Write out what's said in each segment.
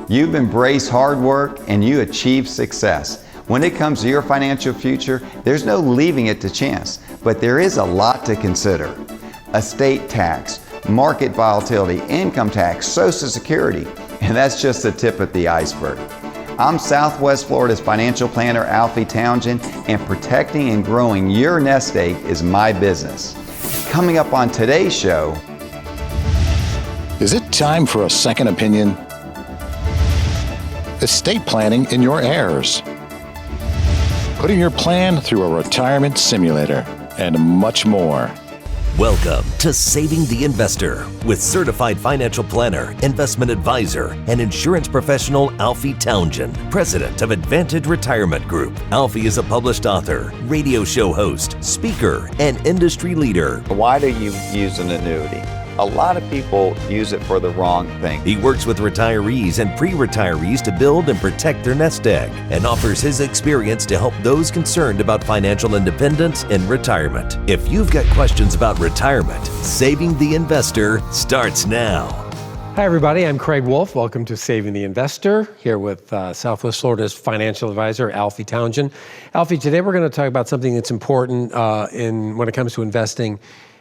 You've embraced hard work and you achieved success. When it comes to your financial future, there's no leaving it to chance, but there is a lot to consider. Estate tax, market volatility, income tax, Social Security, and that's just the tip of the iceberg. I'm Southwest Florida's financial planner, Alfie Tounjian, and protecting and growing your nest egg is my business. Coming up on today's show, is it time for a second opinion? Estate planning in your heirs. Putting your plan through a retirement simulator, and much more. Welcome to Saving the Investor with certified financial planner, investment advisor, and insurance professional Alfie Tounjian, president of Advantage Retirement Group. Alfie is a published author, radio show host, speaker, and industry leader. why do you use an annuity? A lot of people use it for the wrong thing. He works with retirees and pre-retirees to build and protect their nest egg and offers his experience to help those concerned about financial independence in retirement. If you've got questions about retirement, Saving the Investor starts now. Hi, everybody. I'm Craig Wolf. Welcome to Saving the Investor, here with Southwest Florida's financial advisor, Alfie Tounjian. Alfie, today we're going to talk about something that's important when it comes to investing,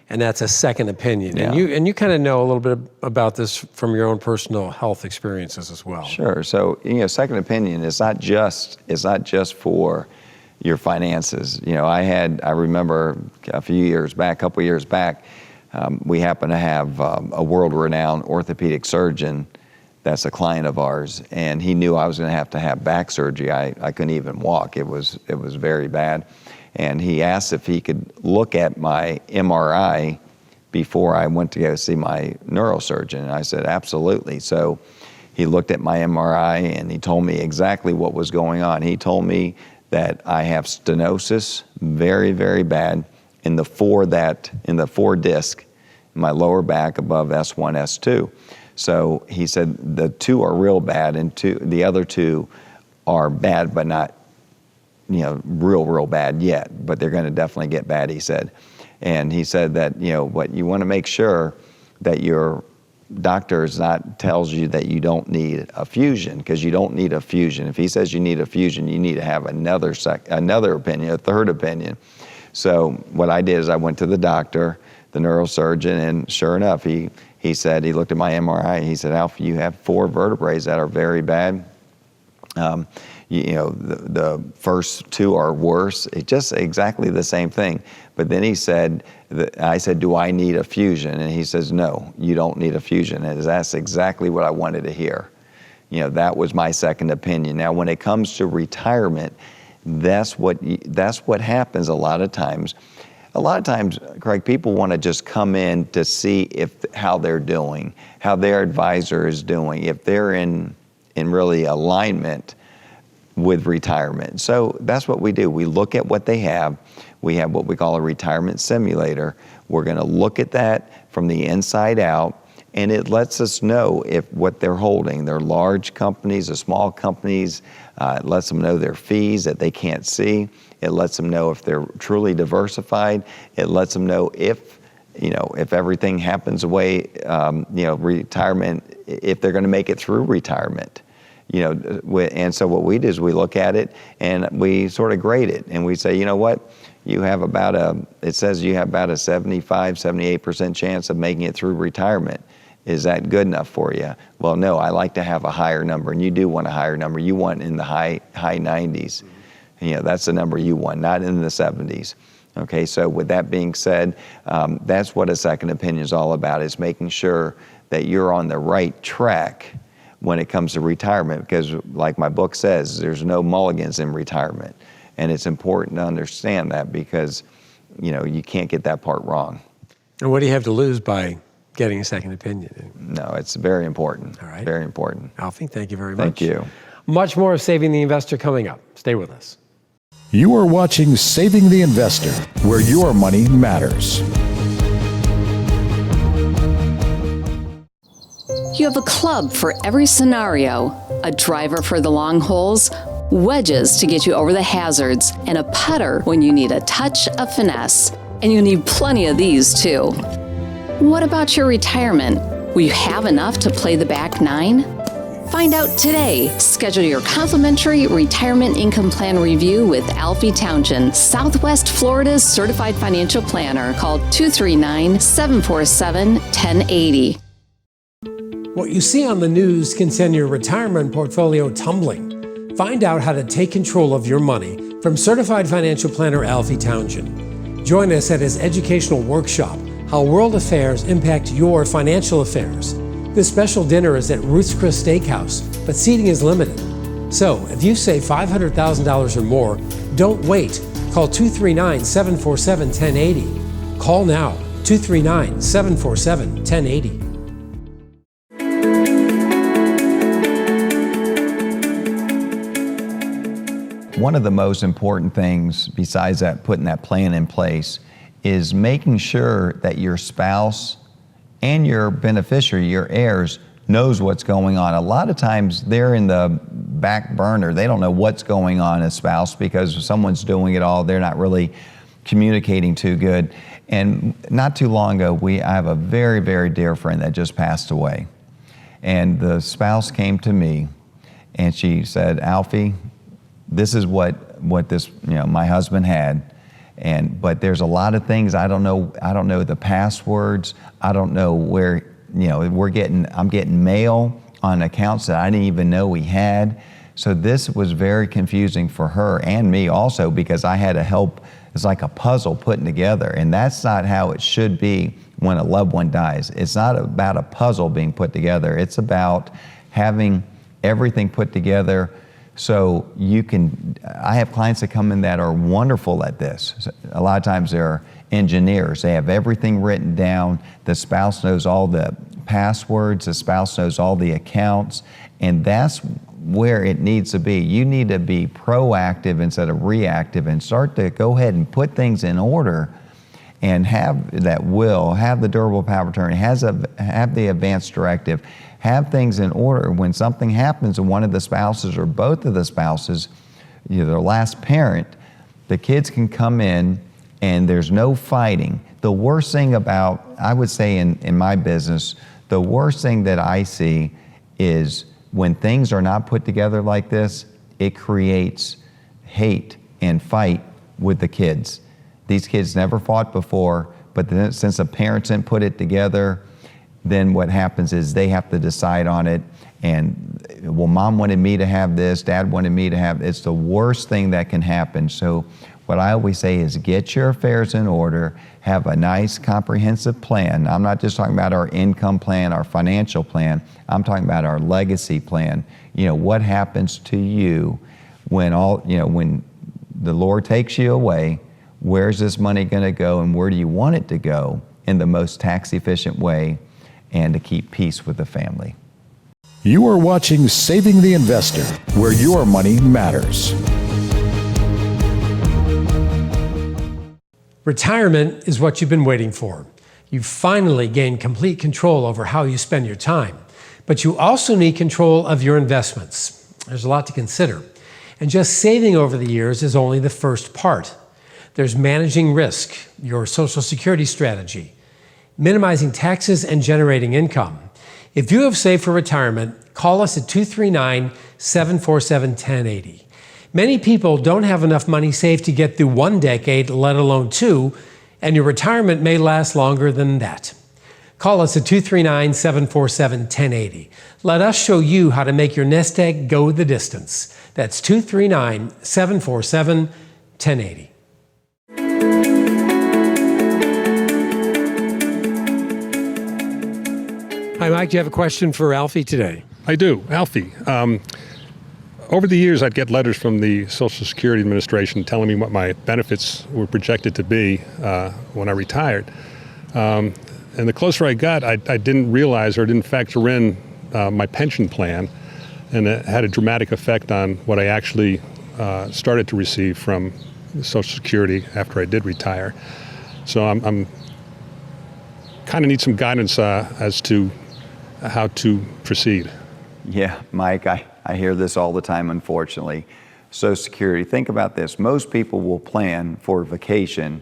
and that's a second opinion. Yeah. And you kind of know a little bit about this from your own personal health experiences as well. Sure. So, second opinion is not just for your finances. I remember a couple years back, we happened to have a world-renowned orthopedic surgeon that's a client of ours, and he knew I was going to have back surgery. I couldn't even walk. It was very bad. And he asked if he could look at my MRI before I went to go see my neurosurgeon. And I said, absolutely. So he looked at my MRI and he told me exactly what was going on. He told me that I have stenosis, very, very bad, in the four disc in my lower back above S1, S2. So he said the two are real bad, and the other two are bad, but not real bad yet, but they're going to definitely get bad, he said. And he said that, what you want to make sure that your doctor tells you that you don't need a fusion, because you don't need a fusion. If he says you need a fusion, you need to have another opinion, a third opinion. So what I did is I went to the doctor, the neurosurgeon, and sure enough, he said, he looked at my MRI, he said, Alfie, you have 4 vertebrae that are very bad. The first 2 are worse. It's just exactly the same thing. But then he said, I said, do I need a fusion? And he says, no, you don't need a fusion. And that's exactly what I wanted to hear. That was my second opinion. Now, when it comes to retirement, that's what happens a lot of times. A lot of times, Craig, people want to just come in to see how they're doing, how their advisor is doing, if they're in really alignment with retirement. So that's what we do. We look at what they have. We have what we call a retirement simulator. We're going to look at that from the inside out, and it lets us know if what they're holding. They're large companies or small companies. It lets them know their fees that they can't see. It lets them know if they're truly diversified. It lets them know if everything happens away, retirement, if they're going to make it through retirement. And so what we do is we look at it and we sort of grade it, and we say, you have about it says you have about a 75, 78% chance of making it through retirement. Is that good enough for you? Well, no, I like to have a higher number, and you do want a higher number. You want in the high 90s. That's the number you want, not in the 70s. Okay, so with that being said, that's what a second opinion is all about, is making sure that you're on the right track when it comes to retirement, because like my book says, there's no mulligans in retirement. And it's important to understand that, because, you can't get that part wrong. And what do you have to lose by getting a second opinion? No, it's very important. All right. Very important. Alfie, thank you very much. Thank you. Much more of Saving the Investor coming up. Stay with us. You are watching Saving the Investor, where your money matters. You have a club for every scenario, a driver for the long holes, wedges to get you over the hazards, and a putter when you need a touch of finesse. And you need plenty of these too. What about your retirement? Will you have enough to play the back nine? Find out today. Schedule your complimentary retirement income plan review with Alfie Tounjian, Southwest Florida's certified financial planner. Call 239-747-1080. What you see on the news can send your retirement portfolio tumbling. Find out how to take control of your money from certified financial planner Alfie Tounjian. Join us at his educational workshop, How World Affairs Impact Your Financial Affairs. This special dinner is at Ruth's Chris Steakhouse, but seating is limited. So, if you save $500,000 or more, don't wait. Call 239-747-1080. Call now, 239-747-1080. One of the most important things, besides that, putting that plan in place, is making sure that your spouse and your beneficiary, your heirs, knows what's going on. A lot of times they're in the back burner. They don't know what's going on as spouse because someone's doing it all. They're not really communicating too good. And not too long ago, I have a very, very dear friend that just passed away. And the spouse came to me and she said, Alfie, this is what this, my husband had. But there's a lot of things I don't know the passwords. I don't know where, I'm getting mail on accounts that I didn't even know we had. So this was very confusing for her and me also, because I had to help. It's like a puzzle putting together, and that's not how it should be when a loved one dies. It's not about a puzzle being put together. It's about having everything put together. So I have clients that come in that are wonderful at this. A lot of times they're engineers. They have everything written down. The spouse knows all the passwords. The spouse knows all the accounts. And that's where it needs to be. You need to be proactive instead of reactive and start to go ahead and put things in order and have that will, have the durable power of attorney, have the advance directive, have things in order. When something happens to one of the spouses or both of the spouses, their last parent, the kids can come in and there's no fighting. The worst thing about, I would say in my business, the worst thing that I see is when things are not put together like this, it creates hate and fight with the kids. These kids never fought before, but then since the parents didn't put it together, then what happens is they have to decide on it. And, well, mom wanted me to have this, dad wanted me to have, it's the worst thing that can happen. So what I always say is get your affairs in order, have a nice comprehensive plan. I'm not just talking about our income plan, our financial plan. I'm talking about our legacy plan. What happens to you when when the Lord takes you away? Where's this money going to go, and where do you want it to go in the most tax efficient way and to keep peace with the family? You are watching Saving the Investor, where your money matters. Retirement is what you've been waiting for. You've finally gained complete control over how you spend your time, but you also need control of your investments. There's a lot to consider, and just saving over the years is only the first part. There's managing risk, your Social Security strategy, minimizing taxes, and generating income. If you have saved for retirement, call us at 239-747-1080. Many people don't have enough money saved to get through 1 decade, let alone 2, and your retirement may last longer than that. Call us at 239-747-1080. Let us show you how to make your nest egg go the distance. That's 239-747-1080. Hi, Mike. Do you have a question for Alfie today? I do. Alfie, over the years, I'd get letters from the Social Security Administration telling me what my benefits were projected to be when I retired. And the closer I got, I didn't realize or didn't factor in my pension plan, and it had a dramatic effect on what I actually started to receive from Social Security after I did retire. So I'm kind of need some guidance as to how to proceed. Yeah, Mike, I hear this all the time, unfortunately. Social Security, think about this. Most people will plan for vacation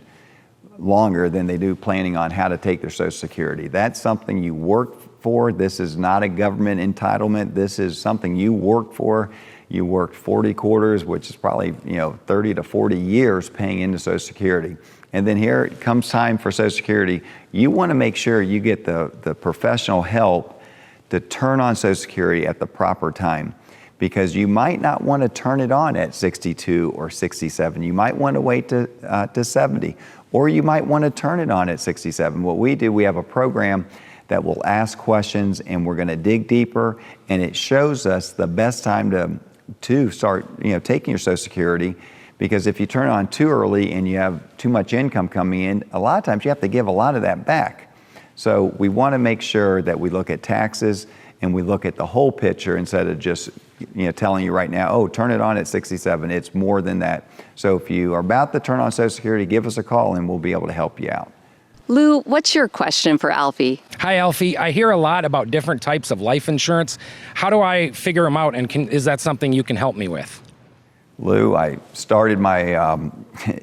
longer than they do planning on how to take their Social Security. That's something you work for. This is not a government entitlement. This is something you worked for. You worked 40 quarters, which is probably 30 to 40 years paying into Social Security. And then here it comes time for Social Security. You want to make sure you get the professional help to turn on Social Security at the proper time, because you might not want to turn it on at 62 or 67. You might want to wait to 70, or you might want to turn it on at 67. What we do, we have a program that will ask questions, and we're going to dig deeper, and it shows us the best time to start taking your Social Security. Because if you turn it on too early and you have too much income coming in, a lot of times you have to give a lot of that back. So we want to make sure that we look at taxes and we look at the whole picture instead of just telling you right now, oh, turn it on at 67. It's more than that. So if you are about to turn on Social Security, give us a call and we'll be able to help you out. Lou, what's your question for Alfie? Hi, Alfie. I hear a lot about different types of life insurance. How do I figure them out, and is that something you can help me with? Lou, I started my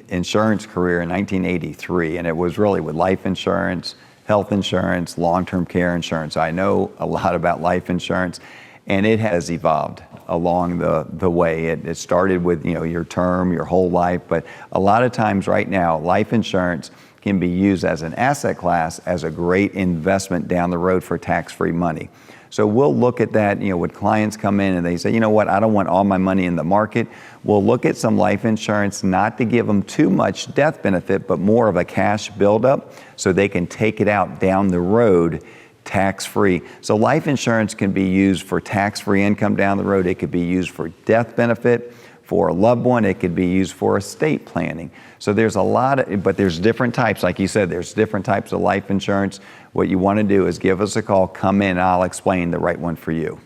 insurance career in 1983, and it was really with life insurance, health insurance, long-term care insurance. I know a lot about life insurance, and it has evolved along the way. It started with your term, your whole life, but a lot of times right now, life insurance can be used as an asset class as a great investment down the road for tax-free money. So we'll look at that, when clients come in and they say, you know what, I don't want all my money in the market. We'll look at some life insurance, not to give them too much death benefit, but more of a cash buildup so they can take it out down the road tax-free. So life insurance can be used for tax-free income down the road. It could be used for death benefit for a loved one. It could be used for estate planning. So there's a lot but there's different types. Like you said, there's different types of life insurance. What you want to do is give us a call, come in, and I'll explain the right one for you.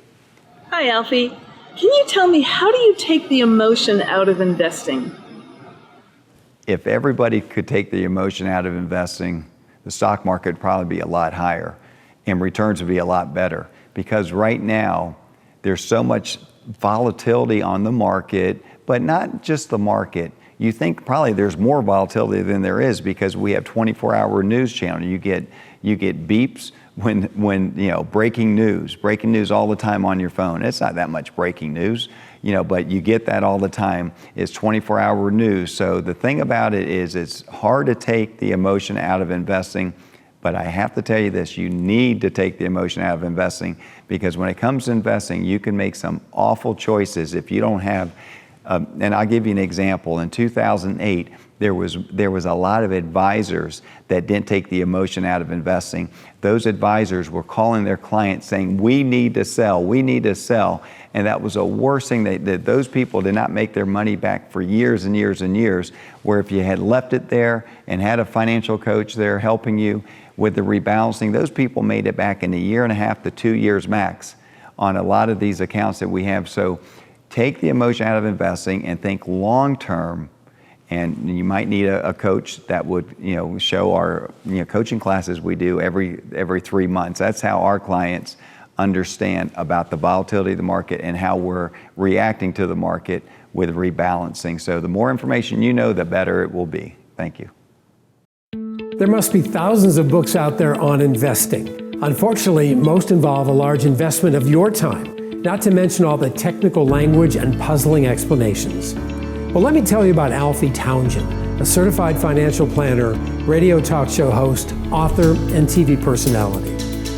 Hi, Alfie. Can you tell me, how do you take the emotion out of investing? If everybody could take the emotion out of investing, the stock market would probably be a lot higher and returns would be a lot better. Because right now, there's so much volatility on the market, but not just the market. You think probably there's more volatility than there is because we have 24-hour news channel. You get beeps when breaking news all the time on your phone. It's not that much breaking news, but you get that all the time. It's 24-hour news. So the thing about it is it's hard to take the emotion out of investing, but I have to tell you this, you need to take the emotion out of investing, because when it comes to investing, you can make some awful choices if you don't have, and I'll give you an example. In 2008, there was a lot of advisors that didn't take the emotion out of investing. Those advisors were calling their clients saying, we need to sell. And that was the worst thing. That those people did not make their money back for years and years and years, where if you had left it there and had a financial coach there helping you with the rebalancing, those people made it back in a year and a half to 2 years max on a lot of these accounts that we have. So take the emotion out of investing and think long term. And you might need a coach that would, show our, coaching classes we do every 3 months. That's how our clients understand about the volatility of the market and how we're reacting to the market with rebalancing. So the more information you know, the better it will be. Thank you. There must be thousands of books out there on investing. Unfortunately, most involve a large investment of your time, not to mention all the technical language and puzzling explanations. Well, let me tell you about Alfie Tounjian, a certified financial planner, radio talk show host, author, and TV personality.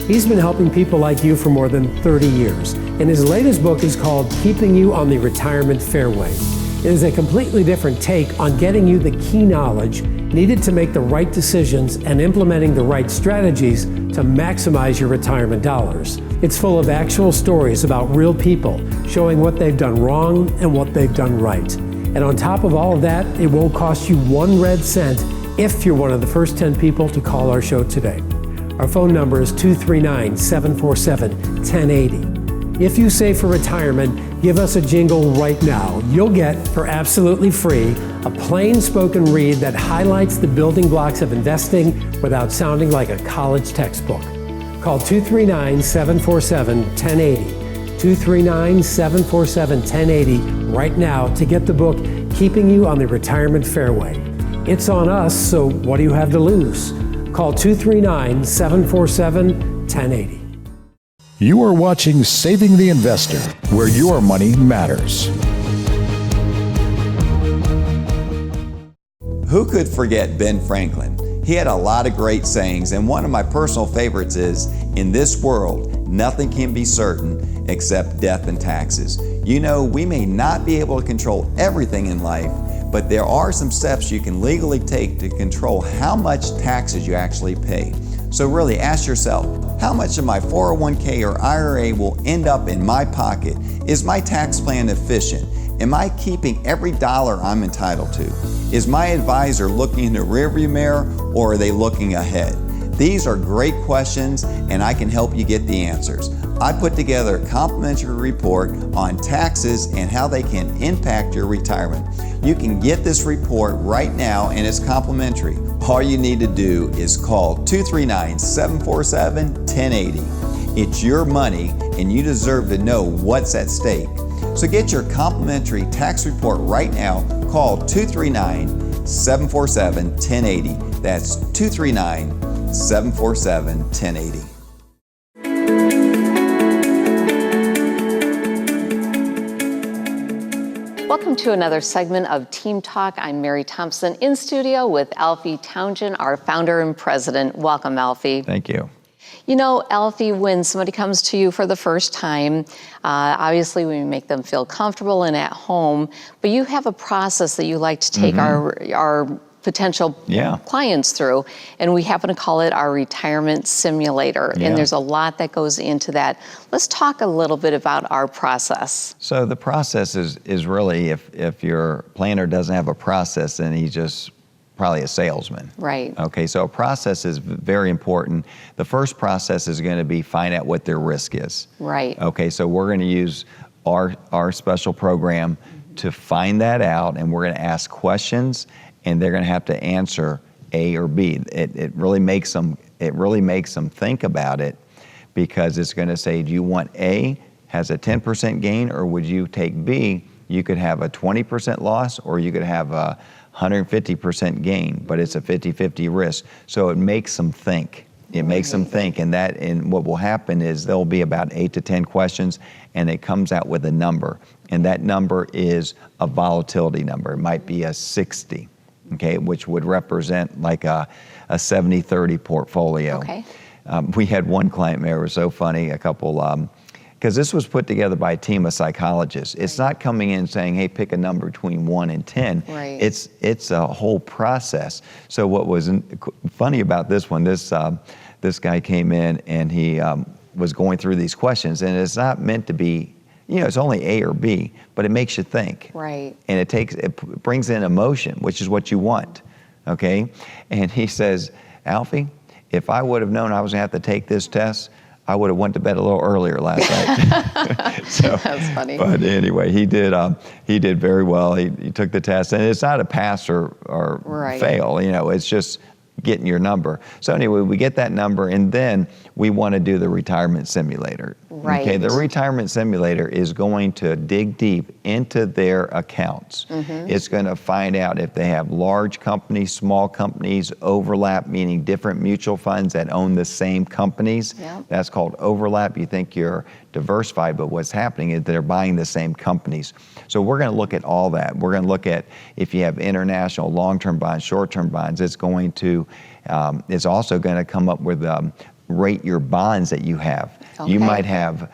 He's been helping people like you for more than 30 years, and his latest book is called Keeping You on the Retirement Fairway. It is a completely different take on getting you the key knowledge needed to make the right decisions and implementing the right strategies to maximize your retirement dollars. It's full of actual stories about real people, showing what they've done wrong and what they've done right. And on top of all of that, it won't cost you 1 red cent if you're one of the first 10 people to call our show today. Our phone number is 239-747-1080. If you save for retirement, give us a jingle right now. You'll get, for absolutely free, a plain spoken read that highlights the building blocks of investing without sounding like a college textbook. Call 239-747-1080. 239-747-1080 right now to get the book Keeping You on the Retirement Fairway. It's on us, so what do you have to lose? Call 239-747-1080. You are watching Saving the Investor, where your money matters. Who could forget Ben Franklin? He had a lot of great sayings, and one of my personal favorites is, in this world, nothing can be certain except death and taxes. You know, we may not be able to control everything in life, but there are some steps you can legally take to control how much taxes you actually pay. So really ask yourself, how much of my 401k or IRA will end up in my pocket? Is my tax plan efficient? Am I keeping every dollar I'm entitled to? Is my advisor looking in the rearview mirror, or are they looking ahead? These are great questions, and I can help you get the answers. I put together a complimentary report on taxes and how they can impact your retirement. You can get this report right now, and it's complimentary. All you need to do is call 239-747-1080. It's your money, and you deserve to know what's at stake. So get your complimentary tax report right now. Call 239-747-1080. That's 239-747-1080. Welcome to another segment of Team Talk. I'm Mary Thompson in studio with Alfie Tounjian, our founder and president. Welcome, Alfie. Thank you. You know, Alfie, when somebody comes to you for the first time, obviously we make them feel comfortable and at home, but you have a process that you like to take our potential clients through, and we happen to call it our retirement simulator. And there's a lot that goes into that. Let's talk a little bit about our process. So the process is really, if your planner doesn't have a process, then he's just probably a salesman. Right. Okay, so a process is very important. The first process is going to be find out what their risk is. Right. Okay, so we're going to use our special program to find that out, and we're going to ask questions, and they're going to have to answer A or B. It really makes them think about it, because it's going to say, do you want A has a 10% gain, or would you take B? You could have a 20% loss, or you could have a 150% gain, but it's a 50-50 risk. So it makes them think. It makes them think, and what will happen is there'll be about 8 to 10 questions, and it comes out with a number, and that number is a volatility number. It might be a 60, okay, which would represent like a 70-30 portfolio. Okay. We had one client, Mary, it was so funny, a couple, because this was put together by a team of psychologists. It's not coming in saying, hey, pick a number between 1 and 10. Right. It's a whole process. So what was funny about this one, this guy came in and he was going through these questions, and it's not meant to be, it's only A or B, but it makes you think. Right. And it brings in emotion, which is what you want, okay? And he says, Alfie, if I would have known I was gonna have to take this test, I would have went to bed a little earlier last night. So, that's funny. But anyway, he did very well. He took the test, and it's not a pass or fail. It's just getting your number. So anyway, we get that number, and then we want to do the retirement simulator. Right. Okay, the retirement simulator is going to dig deep into their accounts. It's going to find out if they have large companies, small companies, overlap, meaning different mutual funds that own the same companies. Yep. That's called overlap. You think you're diversified, but what's happening is they're buying the same companies. So we're going to look at all that. We're going to look at if you have international long-term bonds, short-term bonds. It's also going to come up with rate your bonds that you have. Okay. You might have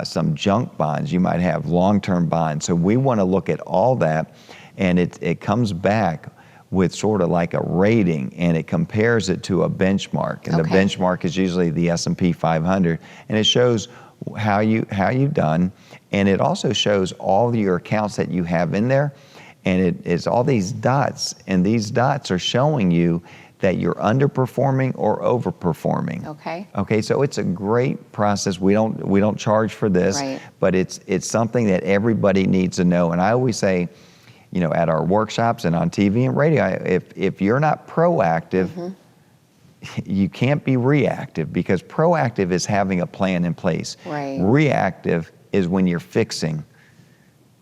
some junk bonds. You might have long-term bonds. So we want to look at all that, and it comes back with sort of like a rating, and it compares it to a benchmark. And the benchmark is usually the S&P 500, and it shows how you've done, and it also shows all your accounts that you have in there, and it's all these dots, and these dots are showing you that you're underperforming or overperforming. Okay, so it's a great process. We don't charge for this, but it's something that everybody needs to know. And I always say, at our workshops and on TV and radio, if you're not proactive, you can't be reactive, because proactive is having a plan in place. Right. Reactive is when you're fixing,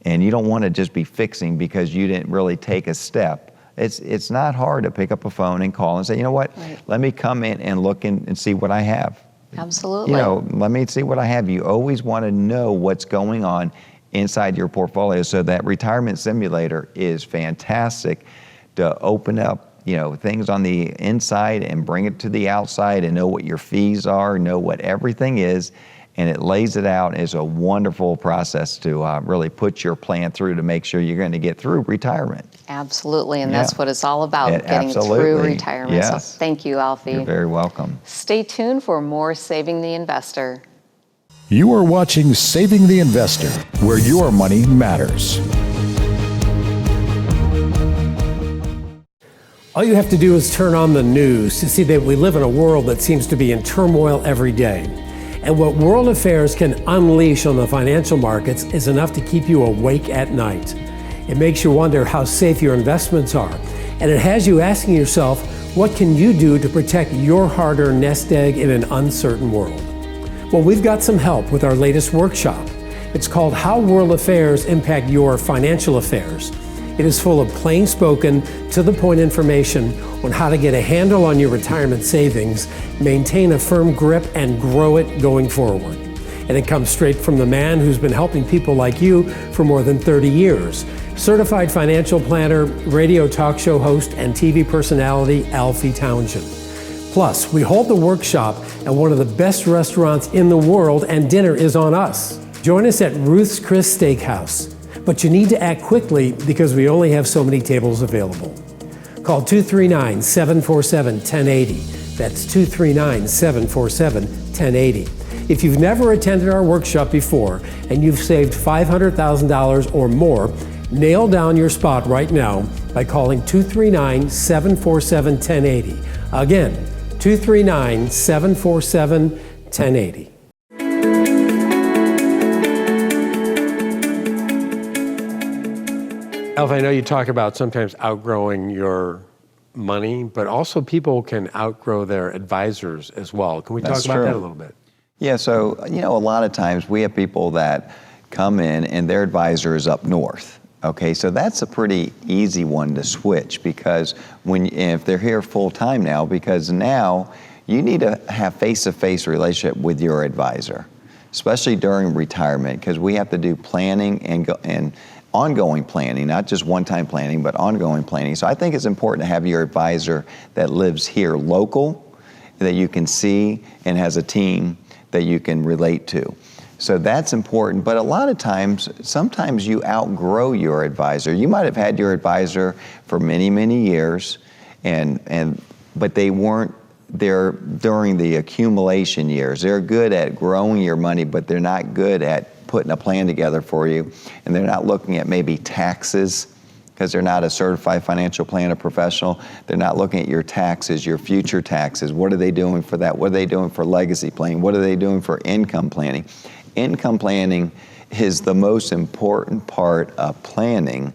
and you don't want to just be fixing because you didn't really take a step. It's not hard to pick up a phone and call and say, you know what, let me come in and look and see what I have. Absolutely. Let me see what I have. You always want to know what's going on inside your portfolio. So that retirement simulator is fantastic to open up, things on the inside and bring it to the outside and know what your fees are, know what everything is. And it lays it out as a wonderful process to really put your plan through to make sure you're going to get through retirement. Absolutely, and that's what it's all about, getting through retirement. Yes. So thank you, Alfie. You're very welcome. Stay tuned for more Saving the Investor. You are watching Saving the Investor, where your money matters. All you have to do is turn on the news to see that we live in a world that seems to be in turmoil every day. And what world affairs can unleash on the financial markets is enough to keep you awake at night. It makes you wonder how safe your investments are. And it has you asking yourself, what can you do to protect your hard-earned nest egg in an uncertain world? Well, we've got some help with our latest workshop. It's called How World Affairs Impact Your Financial Affairs. It is full of plain-spoken, to-the-point information on how to get a handle on your retirement savings, maintain a firm grip, and grow it going forward. And it comes straight from the man who's been helping people like you for more than 30 years. Certified financial planner, radio talk show host, and TV personality, Alfie Tounjian. Plus, we hold the workshop at one of the best restaurants in the world, and dinner is on us. Join us at Ruth's Chris Steakhouse. But you need to act quickly because we only have so many tables available. Call 239-747-1080. That's 239-747-1080. If you've never attended our workshop before and you've saved $500,000 or more, nail down your spot right now by calling 239-747-1080. Again, 239-747-1080. Alfie, I know you talk about sometimes outgrowing your money, but also people can outgrow their advisors as well. Can we talk about that a little bit? Yeah, so, a lot of times we have people that come in and their advisor is up north. Okay, so that's a pretty easy one to switch because if they're here full time now, because now you need to have face-to-face relationship with your advisor, especially during retirement, because we have to do planning and ongoing planning, not just one-time planning, but ongoing planning. So I think it's important to have your advisor that lives here local, that you can see and has a team that you can relate to. So that's important, but a lot of times, sometimes you outgrow your advisor. You might have had your advisor for many, many years, but they weren't there during the accumulation years. They're good at growing your money, but they're not good at putting a plan together for you, and they're not looking at maybe taxes because they're not a certified financial planner professional. They're not looking at your taxes, your future taxes. What are they doing for that? What are they doing for legacy planning? What are they doing for income planning? Income planning is the most important part of planning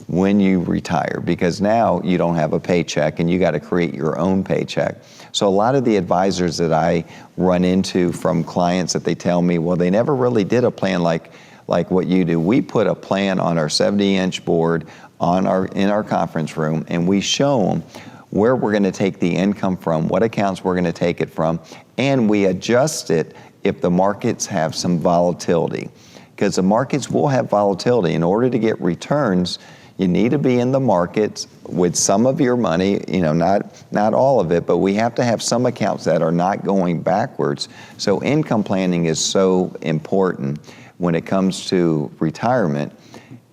when you retire, because now you don't have a paycheck and you got to create your own paycheck. So a lot of the advisors that I run into from clients that they tell me, well, they never really did a plan like what you do. We put a plan on our 70-inch board in our conference room, and we show them where we're going to take the income from, what accounts we're going to take it from, and we adjust it if the markets have some volatility. Because the markets will have volatility. In order to get returns, you need to be in the markets with some of your money, not all of it, but we have to have some accounts that are not going backwards. So income planning is so important when it comes to retirement.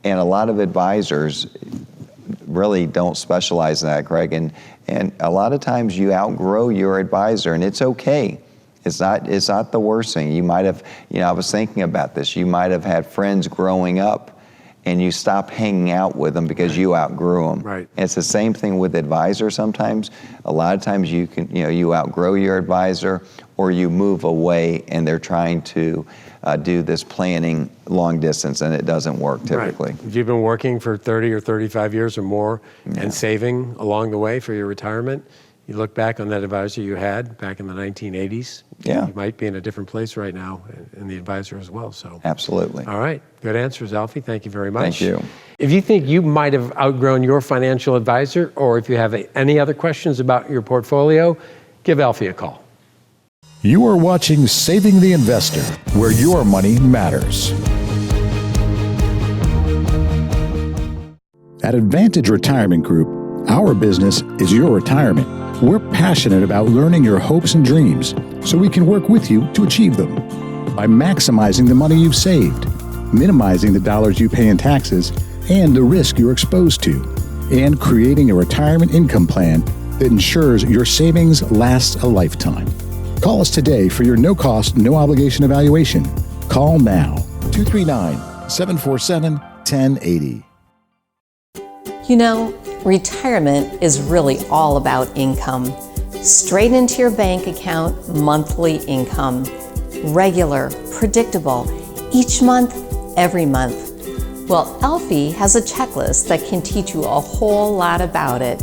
And a lot of advisors really don't specialize in that, Greg. And a lot of times you outgrow your advisor, and it's okay. It's not the worst thing. You might have, I was thinking about this. You might have had friends growing up and you stop hanging out with them because you outgrew them. Right. And it's the same thing with advisors sometimes. A lot of times you outgrow your advisor, or you move away and they're trying to do this planning long distance, and it doesn't work typically. Right. If you've been working for 30 or 35 years or more and saving along the way for your retirement, you look back on that advisor you had back in the 1980s, yeah, you might be in a different place right now, and the advisor as well. So absolutely. All right. Good answers, Alfie. Thank you very much. Thank you. If you think you might have outgrown your financial advisor, or if you have any other questions about your portfolio, give Alfie a call. You are watching Saving the Investor, where your money matters. At Advantage Retirement Group, our business is your retirement. We're passionate about learning your hopes and dreams so we can work with you to achieve them. By maximizing the money you've saved, minimizing the dollars you pay in taxes and the risk you're exposed to, and creating a retirement income plan that ensures your savings last a lifetime. Call us today for your no-cost, no-obligation evaluation. Call now, 239-747-1080. You know, retirement is really all about income. Straight into your bank account, monthly income. Regular, predictable, each month, every month. Well, Alfie has a checklist that can teach you a whole lot about it.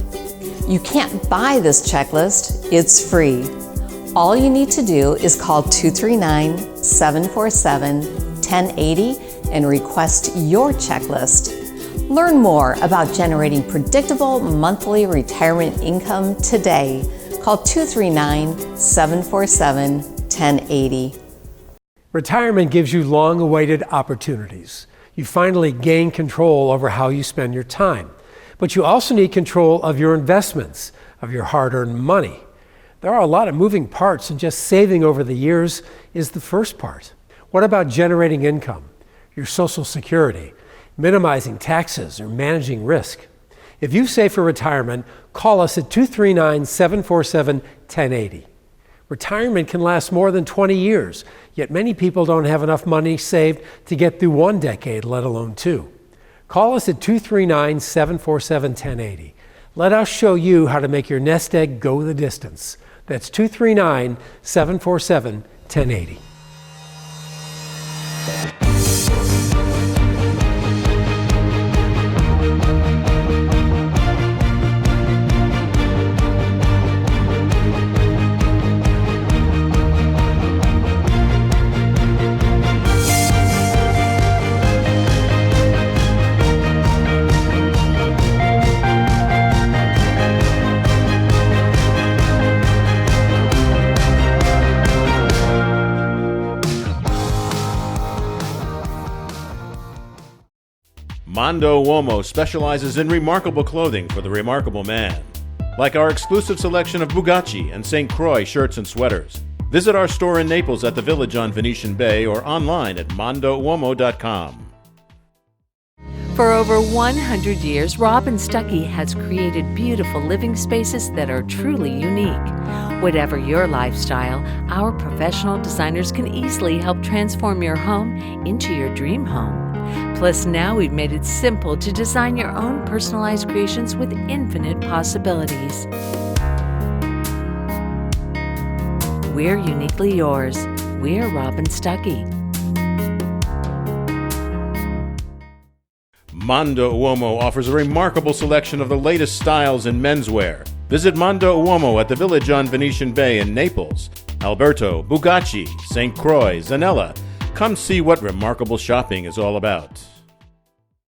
You can't buy this checklist, it's free. All you need to do is call 239-747-1080 and request your checklist. Learn more about generating predictable monthly retirement income today. Call 239-747-1080. Retirement gives you long-awaited opportunities. You finally gain control over how you spend your time. But you also need control of your investments, of your hard-earned money. There are a lot of moving parts, and just saving over the years is the first part. What about generating income, your Social Security, minimizing taxes, or managing risk? If you save for retirement, call us at 239-747-1080. Retirement can last more than 20 years, yet many people don't have enough money saved to get through 1 decade, let alone 2. Call us at 239-747-1080. Let us show you how to make your nest egg go the distance. That's 239-747-1080. Mondo Uomo specializes in remarkable clothing for the remarkable man. Like our exclusive selection of Bugatti and St. Croix shirts and sweaters. Visit our store in Naples at the Village on Venetian Bay or online at mondouomo.com. For over 100 years, Robin Stuckey has created beautiful living spaces that are truly unique. Whatever your lifestyle, our professional designers can easily help transform your home into your dream home. Plus, now we've made it simple to design your own personalized creations with infinite possibilities. We're uniquely yours. We're Robin Stuckey. Mondo Uomo offers a remarkable selection of the latest styles in menswear. Visit Mondo Uomo at the Village on Venetian Bay in Naples. Alberto, Bugatti, St. Croix, Zanella. Come see what remarkable shopping is all about.